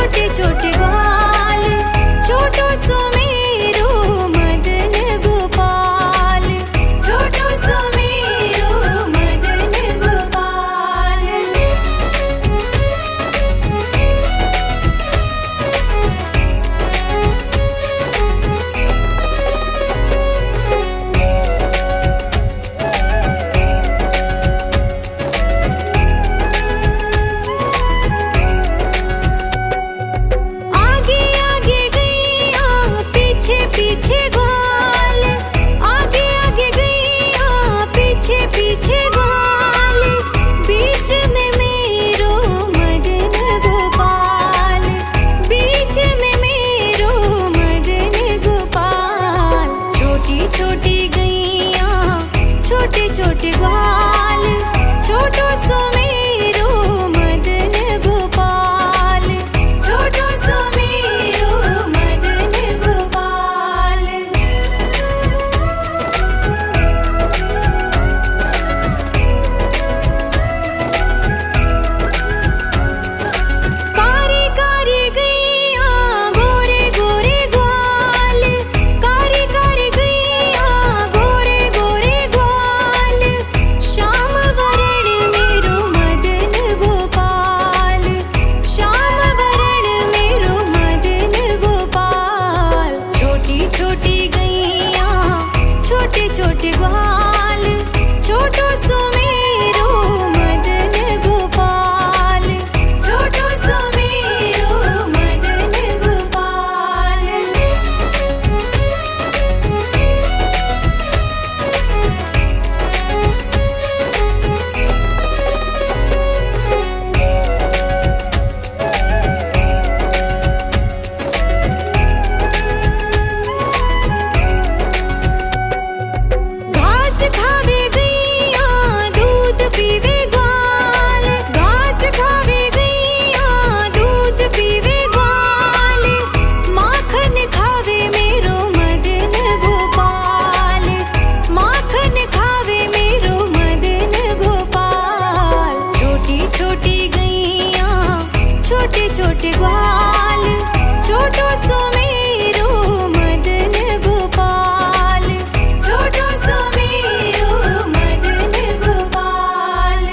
छोटे छोटे ग्वाल, छोटो सुमेरो मदन गोपाल, छोटो सुमेरो मदन गोपाल। आगे आगे गैया पीछे पीछे ग्वाल, आगे आगे गैया पीछे पीछे ग्वाल, बीच में मेरो मदन गोपाल, बीच में मेरो मदन गोपाल। छोटी छोटी गैया छोटे छोटे ग्वाल, छोटो सुमेरो मदन गोपाल, छोटो सुमेरो मदन गोपाल। कारी कारी गैया गोरे गोरे ग्वाल, कारी कारी गैया गोरे गोरे ग्वाल, श्याम वरण मेरो मदन गोपाल, श्याम वरण मेरो मदन गोपाल। छोटी छोटी गैया छोटे छोटे ग्वाल, छोटो सुमेरो मदन गोपाल, छोटो सुमेरो मदन गोपाल। घास खावे गैया दूध पीवे ग्वाल, घास खावे गैया दूध पीवे ग्वाल, माखन खावे मेरो मदन गोपाल, माखन खावे मेरो मदन गोपाल। छोटी छोटी गैया छोटे छोटे ग्वाल, छोटो सुमेरो मदन गोपाल, छोटो सुमेरो मदन गोपाल।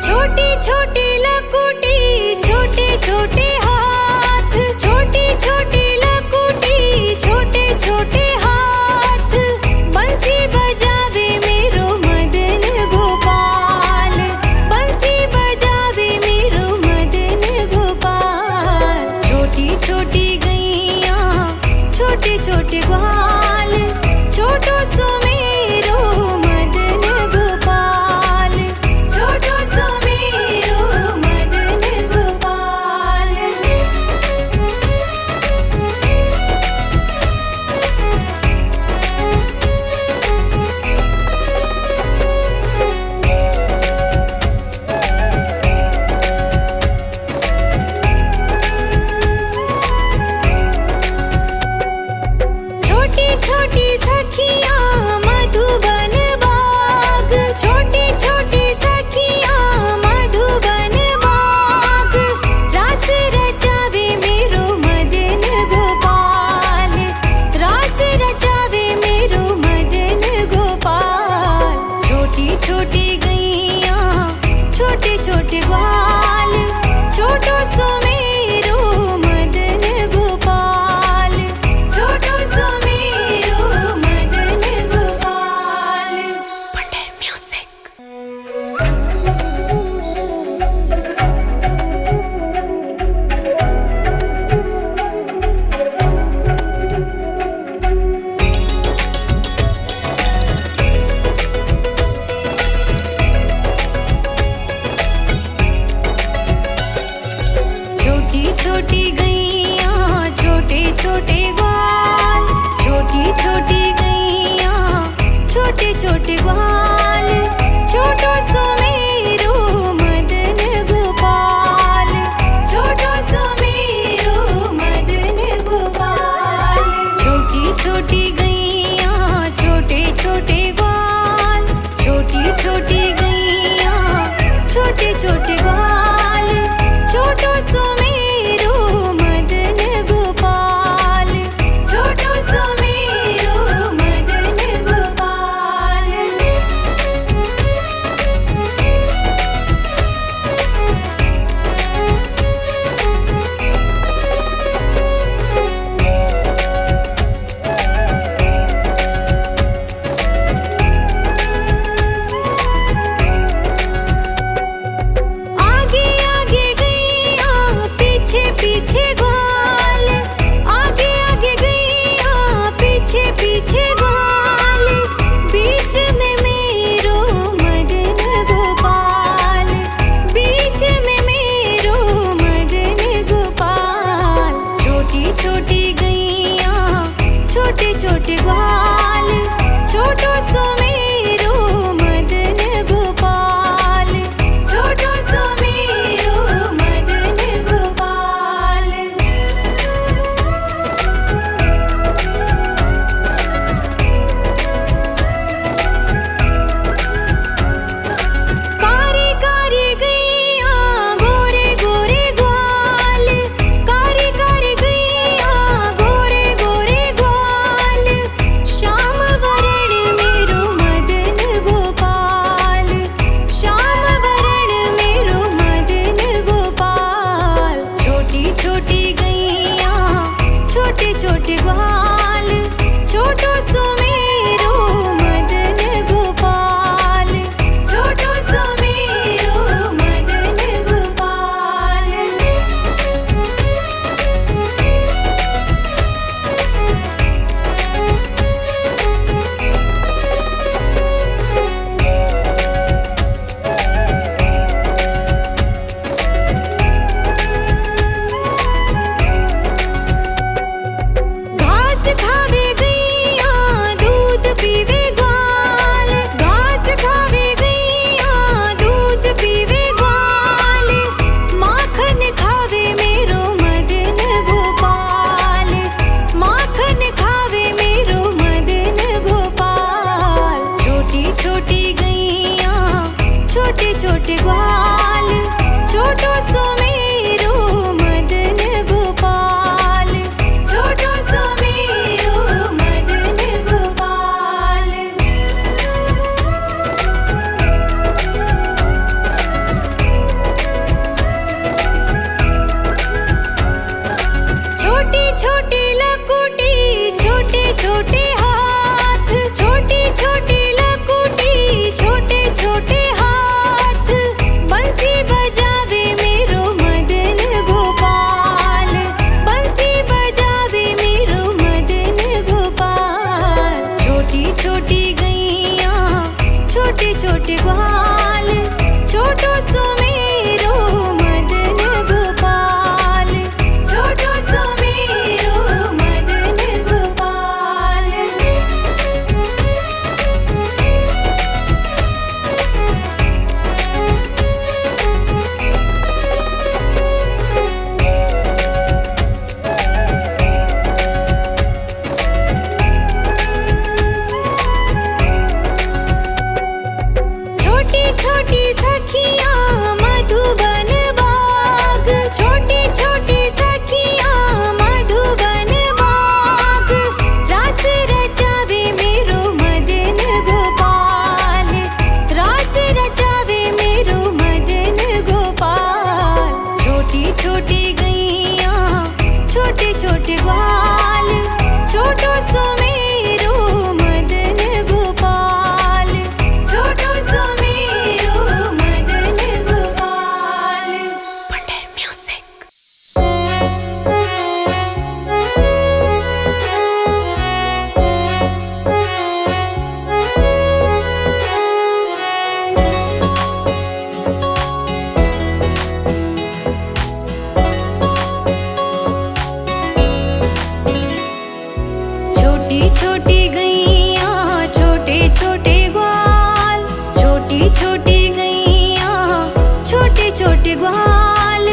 छोटी छोटी लकुटी छोटे छोटे हाथ, छोटी छोटी लकुटी छोटे छोटे हाथ, बंसी बजावे मेरो मदन गोपाल, बंसी बजावे मेरो मदन गोपाल। छोटी छोटी गैया छोटे छोटे ग्वाल, छोटो सुमेरो मदन गोपाल, छोटो सुमेरो मदन गोपाल। छोटी छोटी सखियाँ मधुबन बाग, छोटी छोटी सखियाँ मधुबन बाग, रास रचावे मेरो मदन गोपाल, रास रचावे मेरो मदन गोपाल। छोटी छोटी गैया छोटे छोटे ग्वाल, छोटो सुमेरो मदन गोपाल, छोटो सुमेरो मदन गोपाल। पंडित म्यूजिक। छोटी छोटी गैया छोटे छोटे ग्वाल, छोटी छोटी गैया छोटे छोटे ग्वाल, छोटो सुमेरो मदन गोपाल, छोटो सुमेरो मदन गोपाल। छोटी छोटी गैया छोटे छोटे ग्वाल, छोटो सुमेरो मदन गोपाल, छोटो सुमेरो मदन गोपाल। आगे आगे गैया पीछे पीछे ग्वाल, आगे आगे गैया पीछे पीछे ग्वाल, बीच में मेरो मदन गोपाल, बीच में मेरो मदन गोपाल। छोटी छोटी गैया छोटे छोटे ग्वाल, छोटो सुमेरो मदन गोपाल, छोटो सुमेरो मदन गोपाल। कारी कारी गैया गोरे गोरे ग्वाल, कारी कारी गैया गोरे गोरे ग्वाल, श्याम वरण मेरो मदन गोपाल, श्याम वरण मेरो मदन गोपाल। छोटी छोटी गैया छोटे छोटे ग्वाल, छोटो सुमेरो मदन गोपाल, छोटो सुमेरो मदन गोपाल। घास खावे गैया दूध पीवे ग्वाल, घास खावे गैया दूध पीवे ग्वाल, माखन खावे मेरो मदन गोपाल, माखन खावे मेरो मदन गोपाल। छोटी छोटी गैया छोटे छोटे ग्वाल, छोटो सुमेरो मदन गोपाल, छोटो सुमेरो मदन गोपाल। छोटी छोटी लकुटी छोटे छोटे हाथ, छोटी छोटी लकुटी छोटे छोटे हाथ, बंसी बजावे मेरो मदन गोपाल, बंसी बजावे मेरो मदन गोपाल। छोटी छोटी गैया छोटे छोटे ग्वाल, छोटो सुमेरो मदन गोपाल, छोटो सुमेरो मदन गोपाल। छोटी छोटी सखियाँ मधुबन बाग, छोटी छोटी सखियाँ मधुबन बाग, रास रचावे मेरो मदन गोपाल, रास रचावे मेरो मदन गोपाल। छोटी छोटी गैया छोटे छोटे ग्वाल, छोटो सुमेरो मदन गोपाल, छोटो सुमेरो मदन गोपाल। पंडेर म्यूजिक। छोटी छोटी गैया छोटे छोटे ग्वाल, छोटी छोटी गैया छोटे छोटे ग्वाल,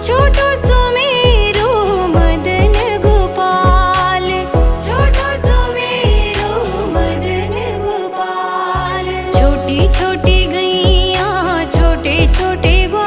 छोटो सुमेरो मदन गोपाल, छोटो सुमेरो मदन गोपाल। छोटी छोटी गैया छोटे छोटे ग्वाल,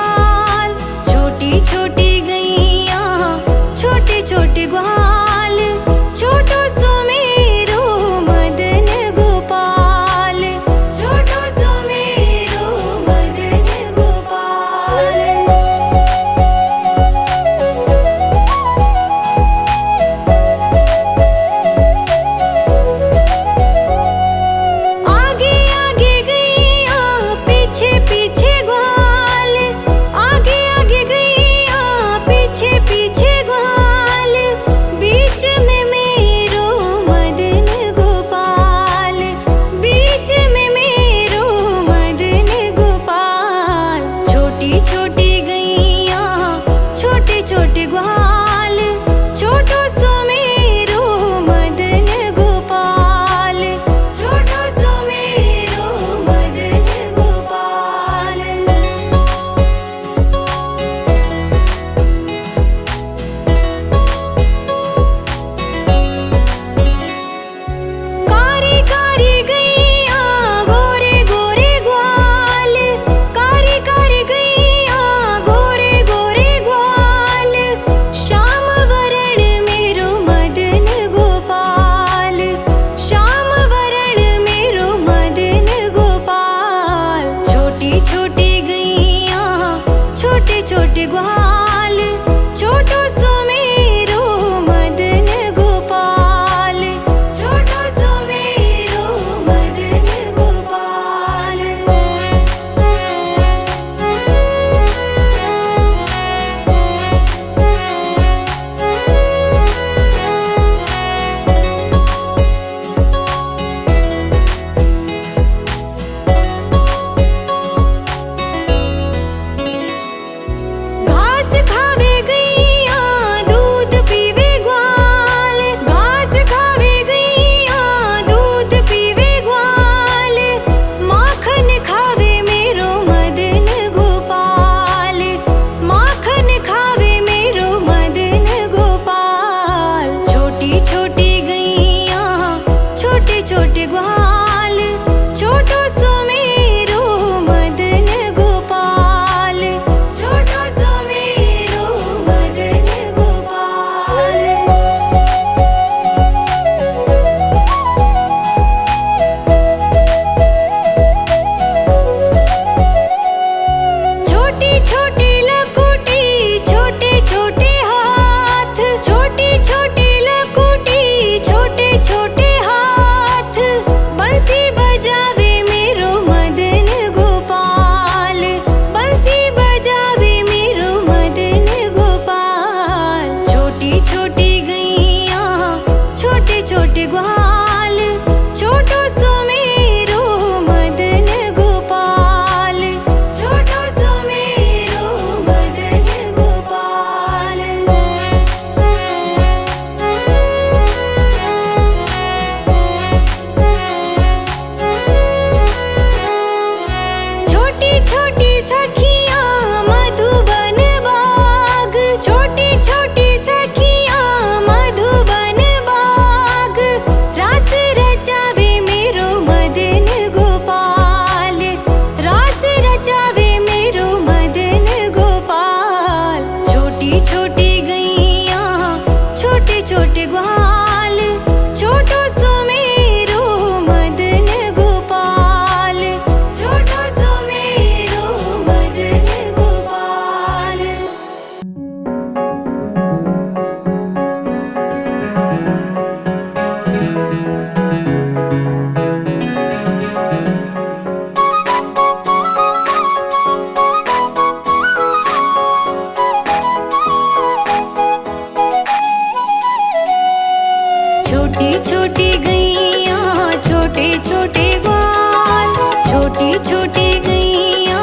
छोटी छोटी गैया छोटे छोटे ग्वाल, छोटी छोटी गैया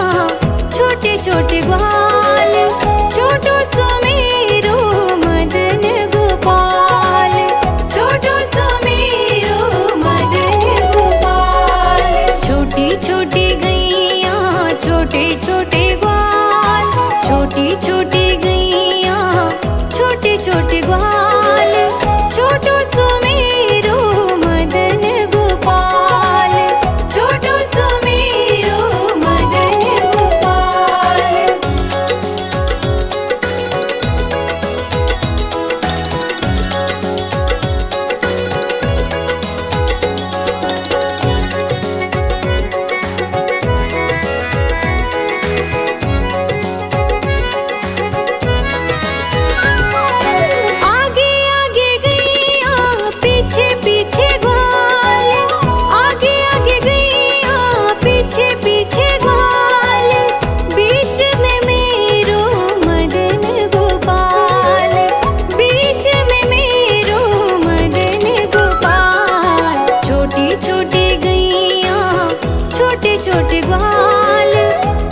छोटे छोटे ग्वाल, छोटो सुमेरो मदन गोपाल, छोटो सुमेरो मदन गोपाल। छोटी छोटी गैया छोटे छोटे ग्वाल, छोटी छोटी गैया छोटे छोटे ग्वाल, छोटो सुमेरो मदन गोपाल, छोटो सुमेरो मदन गोपाल। आगे आगे गैया पीछे पीछे ग्वाल, आगे आगे गैया पीछे पीछे ग्वाल, बीच में मेरो मदन गोपाल, बीच में मेरो मदन गोपाल। छोटी छोटी गैया छोटे छोटे ग्वाल,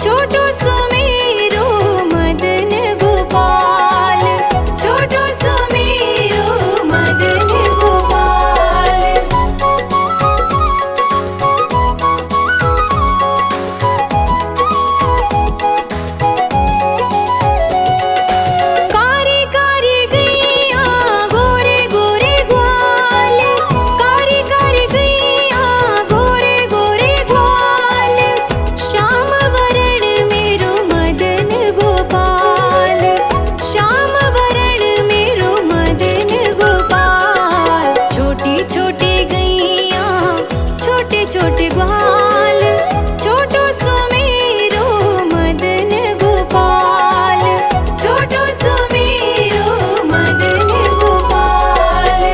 छोटो सुमेरो मदन गोपाल, छोटो सुमेरो मदन गोपाल। कारी कारी गैया गोरे गोरे ग्वाल, कारी कारी गैया गोरे गोरे ग्वाल, श्याम वरण मेरो मदन गोपाल, श्याम वरण मेरो मदन गोपाल। छोटी छोटी गैया छोटे छोटे ग्वाल, छोटो सुमेरो मदन गोपाल, छोटो सुमेरो मदन गोपाल।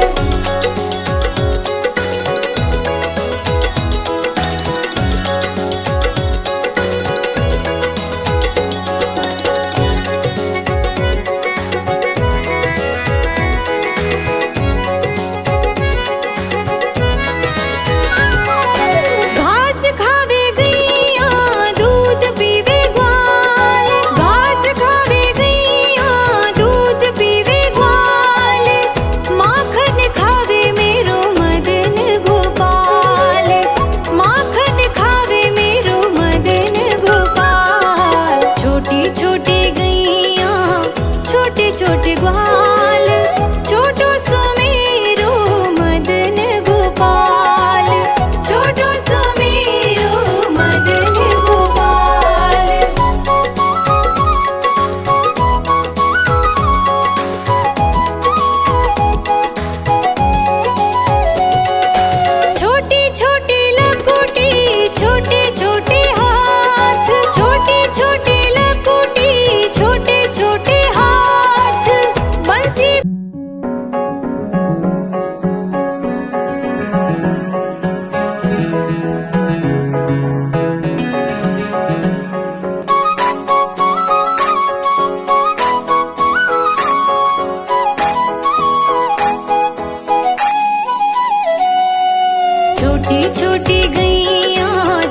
घास खावे गैया दूध पीवे ग्वाल, घास खावे गैया दूध पीवे ग्वाल, माखन खावे मेरो मदन गोपाल, माखन खावे मेरो मदन गोपाल। छोटी छोटी गैया छोटे छोटे ग्वाल, छोटो सुमेरो मदन गोपाल, छोटो सुमेरो मदन गोपाल। छोटी छोटी लकोटी छोटे छोटे हाथ, छोटी छोटी लकोटी छोटे छोटे हाथ, बंसी छोटी छोटी गैया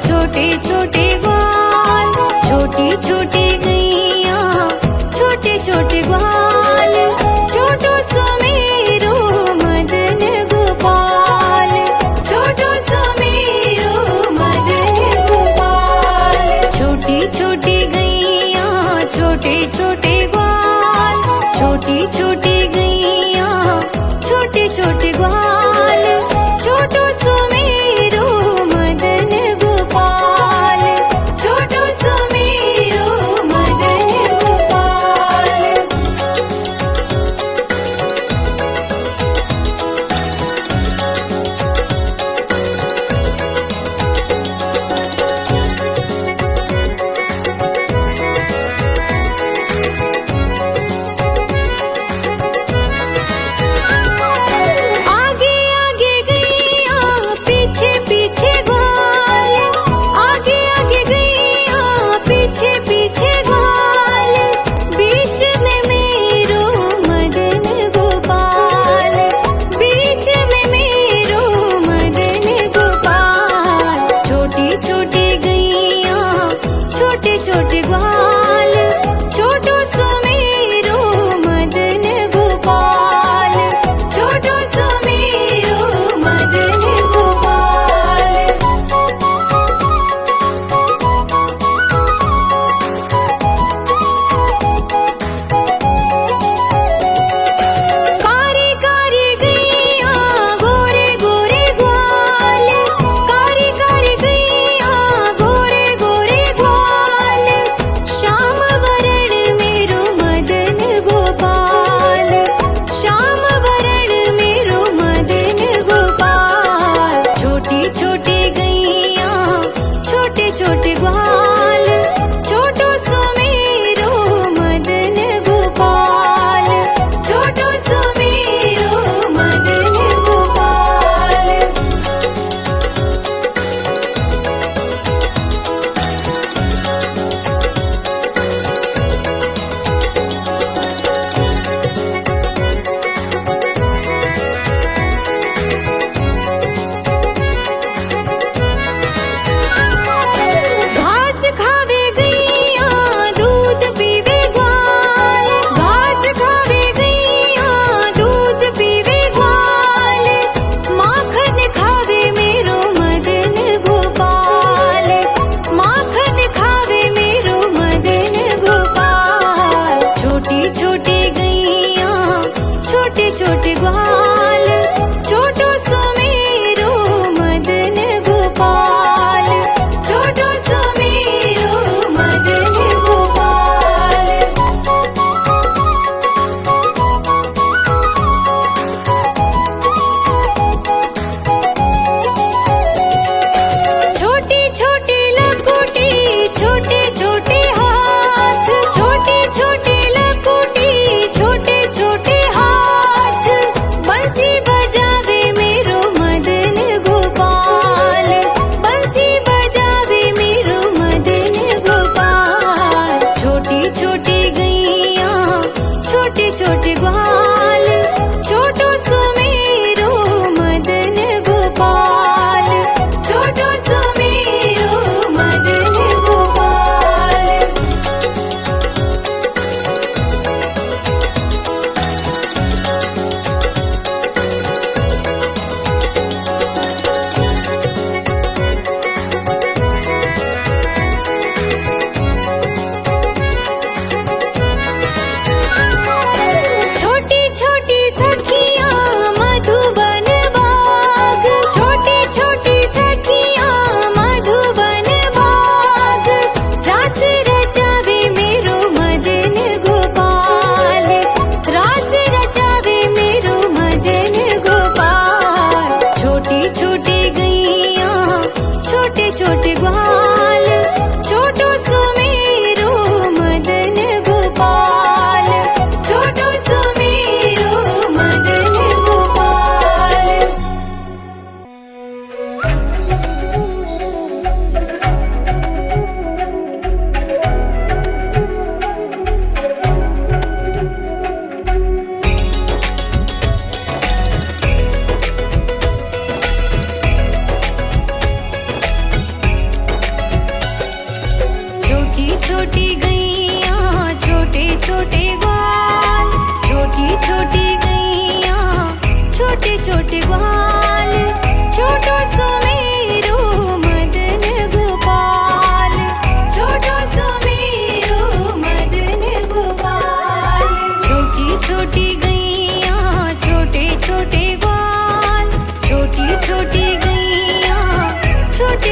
छोटे छोटे ग्वाल, छोटी छोटी गैया छोटे छोटे ग्वाल, छोटो सुमेरो मदन गोपाल, छोटो सुमेरो मदन गोपाल। छोटी छोटी गैया छोटे छोटे ग्वाल, छोटी छोटी गैया छोटे छोटे ग्वाल, छोटो सुमेरो मदन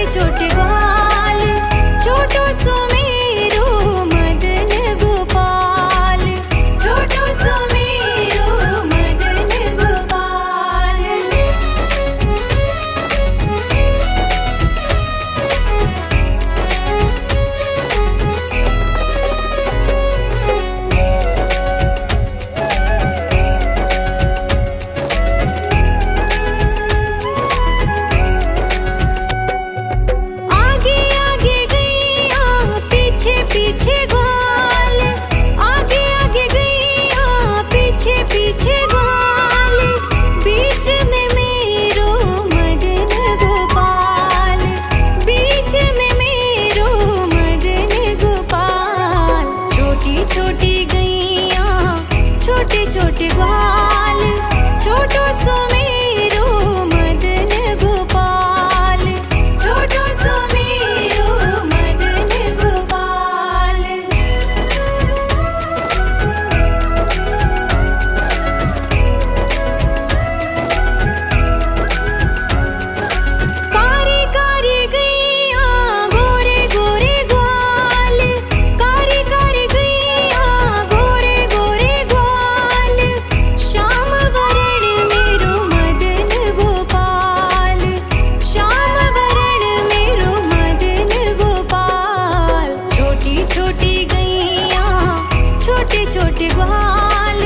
छोटे छोटे ग्वाल, छोटो सो मेरो मदन गोपाल, छोटो सो मेरो मदन गोपाल। आगे आगे गैया पीछे पीछे ग्वाल, आगे आगे गैया पीछे पीछे ग्वाल, बीच में मेरो मदन गोपाल, बीच में मेरो मदन गोपाल। छोटी छोटी गैया छोटे छोटे ग्वाल, छोटो सो मेरो मदन गोपाल, छोटो सो मेरो मदन गोपाल। कारी कारी गैया गोरे गोरे ग्वाल, कारी कारी गैया गोरे गोरे ग्वाल, श्याम वरण मेरो मदन गोपाल, श्याम वरण मेरो मदन गोपाल। छोटी छोटी गैया छोटे छोटे ग्वाल,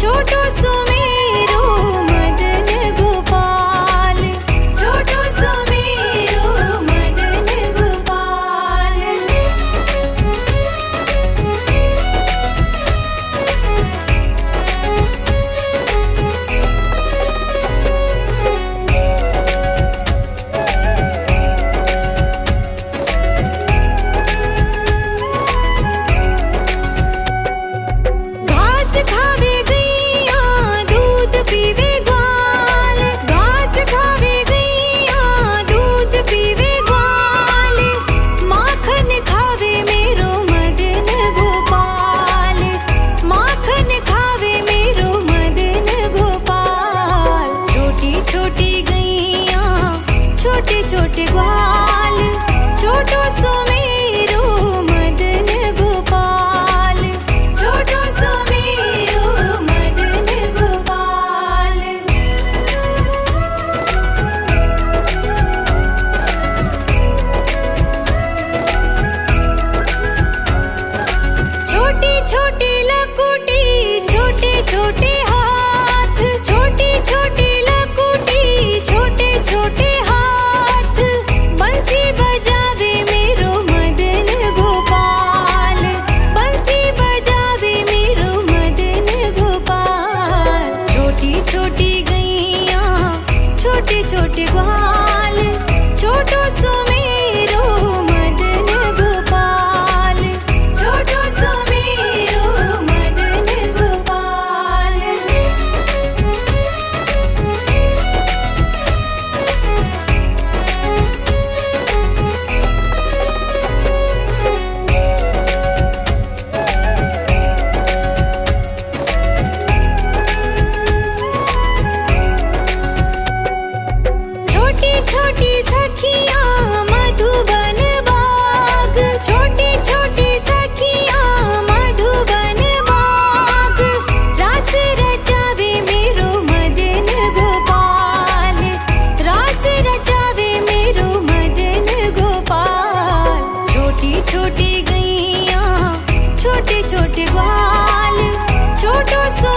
छोटो सो मेरो मदन गोपाल, छोटो सो मेरो मदन गोपाल। घास खावे गैया दूध पीवे ग्वाल, घास खावे गैया दूध पीवे ग्वाल, माखन खावे मेरो मदन गोपाल, माखन खावे मेरो मदन गोपाल। छोटी छोटी गैया छोटे छोटे ग्वाल, छोटो सो मेरो मदन गोपाल, छोटो सो मेरो मदन गोपाल। छोटी छोटी लकुटी छोटे छोटे हाथ, छोटी छोटी लकुटी छोटे छोटे हाथ, बंसी बजावे मेरो मदन गोपाल, बंसी बजावे मेरो मदन गोपाल। छोटी छोटी गैया छोटे छोटे ग्वाल, छोटो सो मेरो मदन गोपाल, छोटो सो मेरो मदन गोपाल। छोटी छोटी सखियाँ मधुबन बाग, छोटी छोटी सखियाँ मधुबन बाग, रास रचावे मेरो मदन गोपाल, रास रचावे मेरो मदन गोपाल। छोटी छोटी गैया छोटे छोटे ग्वाल, छोटो सो